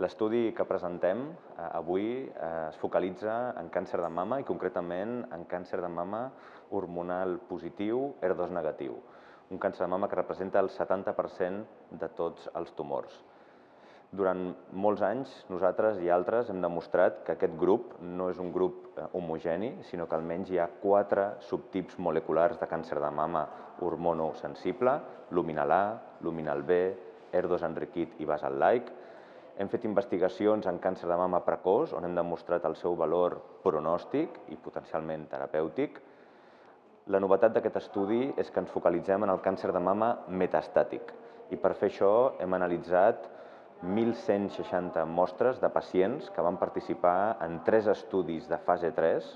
L'estudi que presentem avui es focalitza en càncer de mama i concretament en càncer de mama hormonal positiu ER2 negatiu, un càncer de mama que representa el 70% de tots els tumors. Durant molts anys, nosaltres i altres hem demostrat que aquest grup no és un grup homogeni, sinó que almenys hi ha 4 subtips moleculars de càncer de mama hormonosensible, luminal A, luminal B, ER2 enriquit i basal-like. Hem fet investigacions en càncer de mama precoç, on hem demostrat el seu valor pronòstic i potencialment terapèutic. La novetat d'aquest estudi és que ens focalitzem en el càncer de mama metastàtic i per fer això hem analitzat 1.160 mostres de pacients que van participar en 3 estudis de fase 3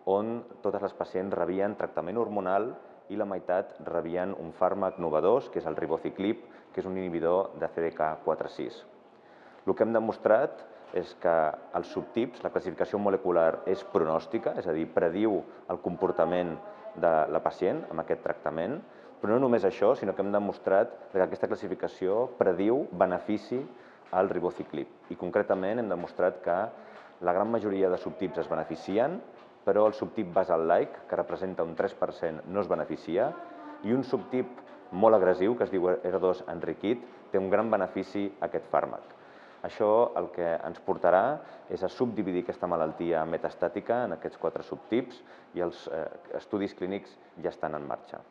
on totes les pacients rebien tractament hormonal i la meitat rebien un fàrmac innovador, que és el ribociclib, que és un inhibidor de CDK4/6. El que hem demostrat és que els subtips, la classificació molecular és pronòstica, és a dir, prediu el comportament de la pacient amb aquest tractament, però no només això, sinó que hem demostrat que aquesta classificació prediu benefici al ribociclib. I concretament hem demostrat que la gran majoria de subtips es beneficien, però el subtip basal-like, que representa un 3%, no es beneficia, i un subtip molt agressiu, que es diu ER2 enriquit, té un gran benefici a aquest fàrmac. Això el que ens portarà és a subdividir aquesta malaltia metastàtica en aquests 4 subtips i els estudis clínics ja estan en marxa.